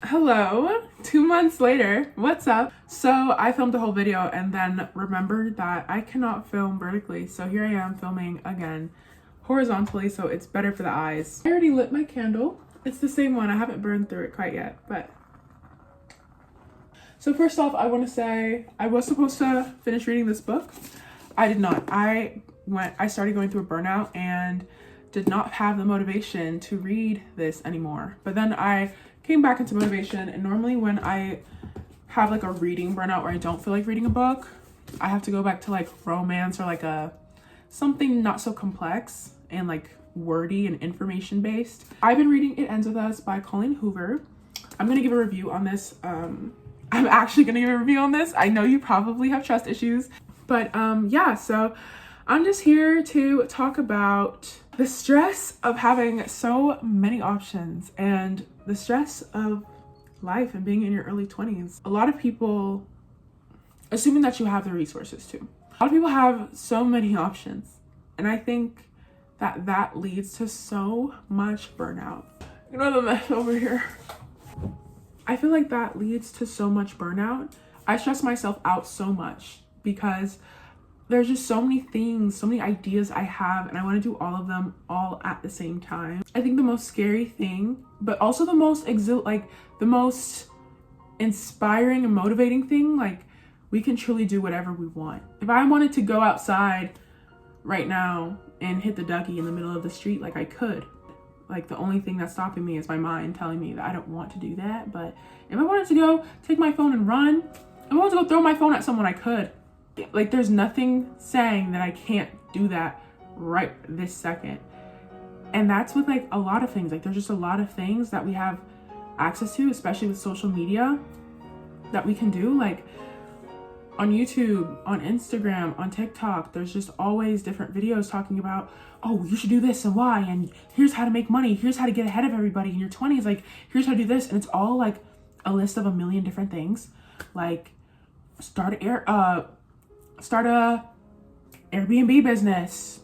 Hello, 2 months later, what's up? So I filmed a whole video and then remembered that I cannot film vertically. So here I am filming again horizontally, so it's better for the eyes. I already lit my candle. It's the same one. I haven't burned through it quite yet, but. So first off, I want to say I was supposed to finish reading this book. I did not. I started going through a burnout and did not have the motivation to read this anymore. But then I came back into motivation, and normally when I have like a reading burnout where I don't feel like reading a book, I have to go back to like romance or like something not so complex and like wordy and information based. I've been reading It Ends With Us by Colleen Hoover. I'm gonna give a review on this. I'm actually gonna give a review on this. I know you probably have trust issues, but yeah, so I'm just here to talk about the stress of having so many options and the stress of life and being in your early 20s. A lot of people, assuming that you have the resources to, a lot of people have so many options. And I think that leads to so much burnout. You know the mess over here. I feel like that leads to so much burnout. I stress myself out so much because there's just so many things, so many ideas I have, and I want to do all of them all at the same time. I think the most scary thing, but also the most the most inspiring and motivating thing, like we can truly do whatever we want. If I wanted to go outside right now and hit the Dougie in the middle of the street, like I could. Like the only thing that's stopping me is my mind telling me that I don't want to do that. But if I wanted to go take my phone and run, if I wanted to go throw my phone at someone, I could. Like there's nothing saying that I can't do that right this second. And that's with like a lot of things. Like there's just a lot of things that we have access to, especially with social media, that we can do. Like on YouTube, on Instagram, on TikTok, there's just always different videos talking about, oh, you should do this and why, and here's how to make money, here's how to get ahead of everybody in your 20s, like here's how to do this. And it's all like a list of a million different things, like start a Airbnb business,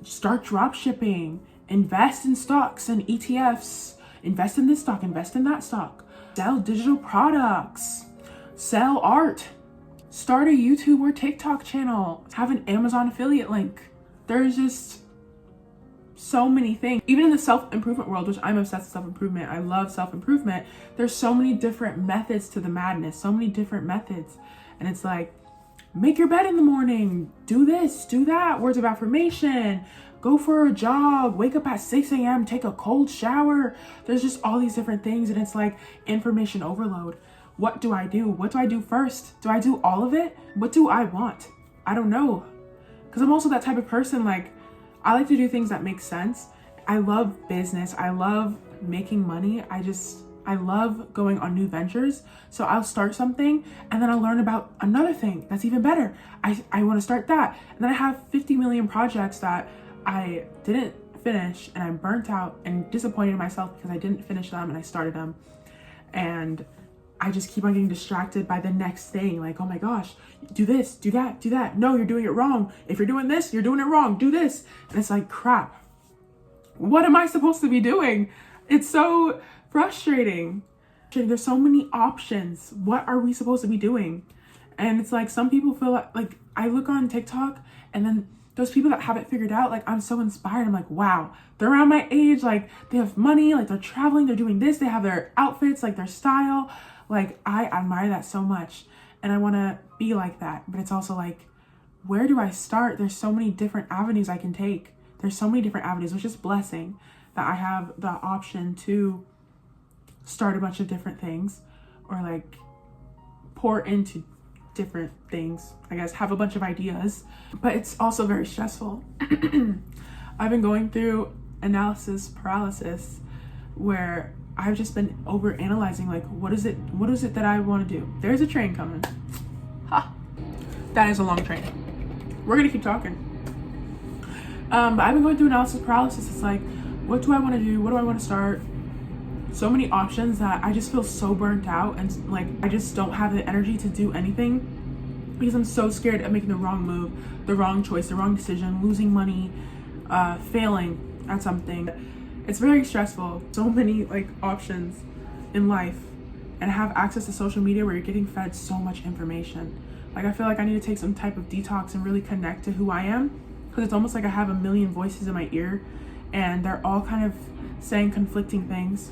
start drop shipping, invest in stocks and ETFs, invest in this stock, invest in that stock, sell digital products, sell art, start a YouTube or TikTok channel, have an Amazon affiliate link. There's just so many things. Even in the self-improvement world, which I'm obsessed with self-improvement, I love self-improvement, there's so many different methods to the madness, so many different methods. And it's like, make your bed in the morning, do this, do that, words of affirmation, go for a jog, wake up at 6 a.m., take a cold shower. There's just all these different things, and it's like information overload. What do I do? What do I do first? Do I do all of it? What do I want? I don't know. Because I'm also that type of person, like, I like to do things that make sense. I love business. I love making money. I love going on new ventures. So I'll start something and then I'll learn about another thing that's even better. I want to start that. And then I have 50 million projects that I didn't finish, and I'm burnt out and disappointed in myself because I didn't finish them and I started them. And I just keep on getting distracted by the next thing. Like, oh my gosh, do this, do that, do that. No, you're doing it wrong. If you're doing this, you're doing it wrong. Do this. And it's like, crap. What am I supposed to be doing? It's so frustrating. There's so many options. What are we supposed to be doing? And it's like, some people feel like I look on TikTok, and then those people that have it figured out, like I'm so inspired. I'm like, wow, they're around my age. Like they have money, like they're traveling, they're doing this. They have their outfits, like their style. Like I admire that so much. And I want to be like that. But it's also like, where do I start? There's so many different avenues I can take. There's so many different avenues, which is a blessing that I have the option to start a bunch of different things, or like pour into different things, I guess, have a bunch of ideas. But it's also very stressful. I've been going through analysis paralysis, where I've just been over analyzing, like, what is it that I want to do? There's a train coming. Ha! That is a long train. We're gonna keep talking. But I've been going through analysis paralysis. It's like, what do I want to do? What do I want to start? So many options that I just feel so burnt out, and like I just don't have the energy to do anything because I'm so scared of making the wrong move, the wrong choice, the wrong decision, losing money, failing at something. It's very stressful. So many like options in life, and have access to social media where you're getting fed so much information. Like, I feel like I need to take some type of detox and really connect to who I am, because it's almost like I have a million voices in my ear and they're all kind of saying conflicting things.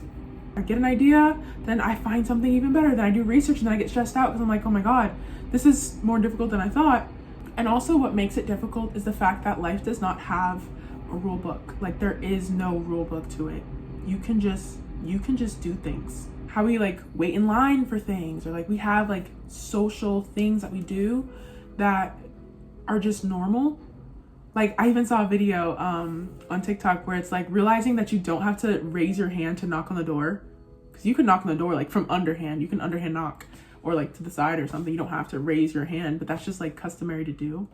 I get an idea, then I find something even better, then I do research, and then I get stressed out because I'm like, oh my God, this is more difficult than I thought. And also what makes it difficult is the fact that life does not have a rule book. Like, there is no rule book to it. You can just do things. How we like wait in line for things, or like we have like social things that we do that are just normal. Like, I even saw a video on TikTok where it's like realizing that you don't have to raise your hand to knock on the door, because you can knock on the door like from underhand. You can underhand knock, or like to the side or something. You don't have to raise your hand, but that's just like customary to do.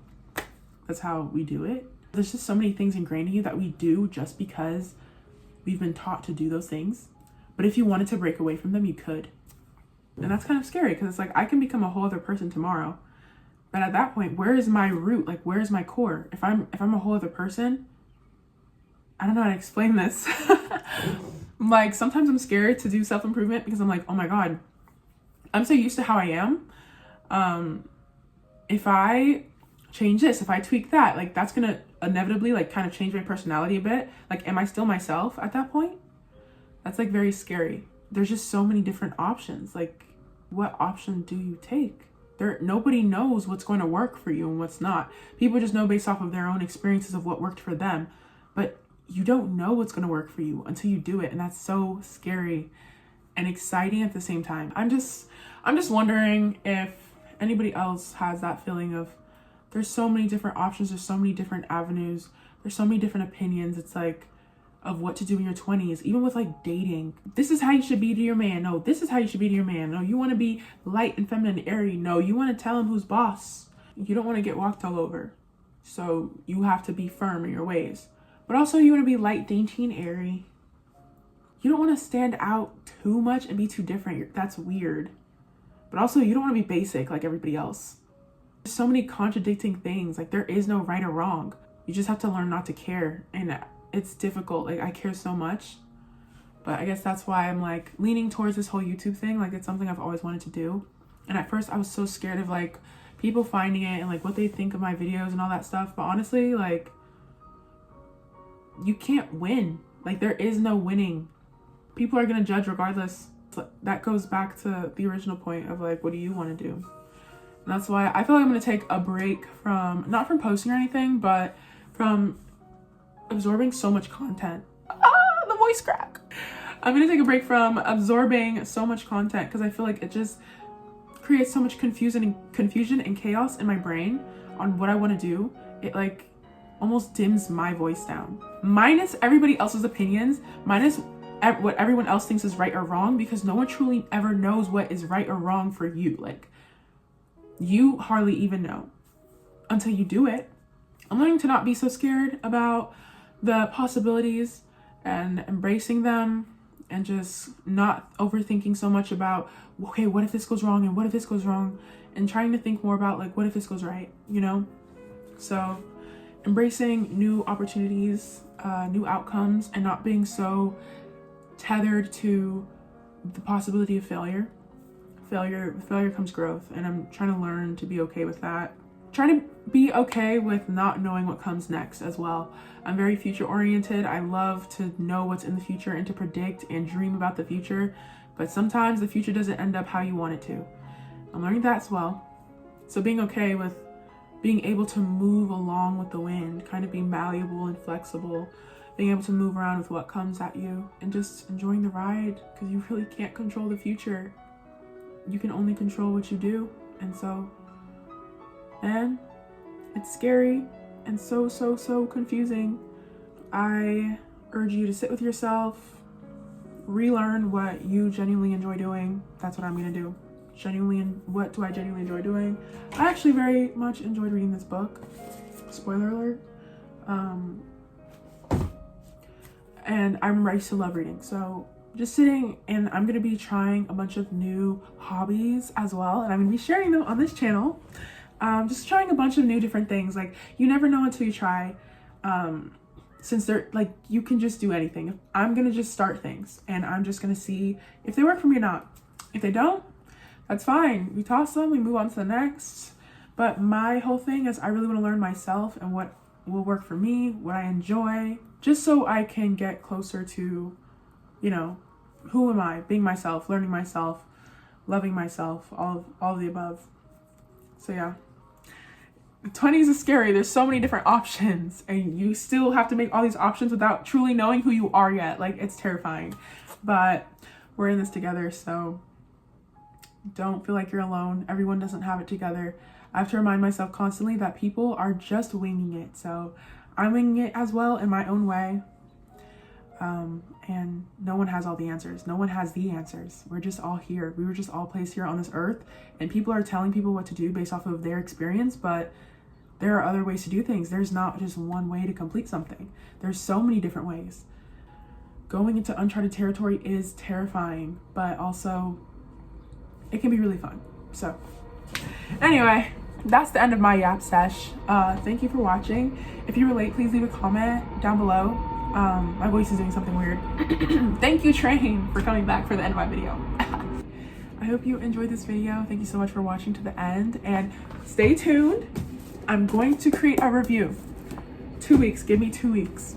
That's how we do it. There's just so many things ingrained in you that we do just because we've been taught to do those things. But if you wanted to break away from them, you could. And that's kind of scary, because it's like I can become a whole other person tomorrow. But at that point, where is my root? Like, where is my core? If I'm a whole other person, I don't know how to explain this. Like, sometimes I'm scared to do self-improvement because I'm like, oh my God, I'm so used to how I am. If I change this, if I tweak that, like, that's gonna inevitably like kind of change my personality a bit. Like, am I still myself at that point? That's like very scary. There's just so many different options. Like, what option do you take? Nobody knows what's going to work for you and what's not. People just know based off of their own experiences of what worked for them. But you don't know what's going to work for you until you do it. And that's so scary and exciting at the same time. I'm just wondering if anybody else has that feeling of there's so many different options. There's so many different avenues. There's so many different opinions. It's like, of what to do in your 20s, even with like dating. This is how you should be to your man. No, this is how you should be to your man. No, you want to be light and feminine and airy. No, you want to tell him who's boss. You don't want to get walked all over. So you have to be firm in your ways. But also you want to be light, dainty, and airy. You don't want to stand out too much and be too different. That's weird. But also you don't want to be basic like everybody else. There's so many contradicting things. Like, there is no right or wrong. You just have to learn not to care. And it's difficult. Like, I care so much, but I guess that's why I'm like leaning towards this whole YouTube thing. Like, it's something I've always wanted to do. And at first I was so scared of like people finding it and like what they think of my videos and all that stuff. But honestly, like, you can't win. Like, there is no winning. People are going to judge regardless. So that goes back to the original point of like, what do you want to do? And that's why I feel like I'm going to take a break from, not from posting or anything, but from absorbing so much content. The voice crack. I'm gonna take a break from absorbing so much content because I feel like it just creates so much confusion and chaos in my brain on what I want to do. It like almost dims my voice down, minus everybody else's opinions, minus what everyone else thinks is right or wrong, because no one truly ever knows what is right or wrong for you. Like, you hardly even know until you do it. I'm learning to not be so scared about the possibilities and embracing them, and just not overthinking so much about, okay, what if this goes wrong and what if this goes wrong, and trying to think more about like, what if this goes right, you know? So embracing new opportunities, new outcomes, and not being so tethered to the possibility of failure. Failure comes growth, and I'm trying to learn to be okay with that. Trying to be okay with not knowing what comes next as well. I'm very future oriented. I love to know what's in the future and to predict and dream about the future, but sometimes the future doesn't end up how you want it to. I'm learning that as well. So being okay with being able to move along with the wind, kind of be malleable and flexible, being able to move around with what comes at you, and just enjoying the ride, because you really can't control the future. You can only control what you do. And so, and it's scary and so confusing. I urge you to sit with yourself, relearn what you genuinely enjoy doing. That's what I'm gonna do. What do I genuinely enjoy doing? I actually very much enjoyed reading this book. Spoiler alert. And I remember I used to love reading. So just sitting, and I'm gonna be trying a bunch of new hobbies as well, and I'm gonna be sharing them on this channel. Just trying a bunch of new different things. Like, you never know until you try. Since they're like, you can just do anything. I'm gonna just start things, and I'm just gonna see if they work for me or not. If they don't, that's fine. We toss them, we move on to the next. But my whole thing is I really want to learn myself and what will work for me, what I enjoy, just so I can get closer to, you know, who am I? Being myself, learning myself, loving myself, all of the above. So yeah. 20s is scary. There's so many different options and you still have to make all these options without truly knowing who you are yet. Like, it's terrifying, but we're in this together. So don't feel like you're alone. Everyone doesn't have it together. I have to remind myself constantly that people are just winging it. So I'm winging it as well in my own way. And no one has all the answers. No one has the answers. We're just all here. We were just all placed here on this earth, and people are telling people what to do based off of their experience, but there are other ways to do things. There's not just one way to complete something. There's so many different ways. Going into uncharted territory is terrifying, but also it can be really fun. So anyway, that's the end of my yap sesh. Thank you for watching. If you relate, please leave a comment down below. My voice is doing something weird. Thank you, Train, for coming back for the end of my video. I hope you enjoyed this video. Thank you so much for watching to the end, and stay tuned. I'm going to create a review. 2 weeks, give me 2 weeks.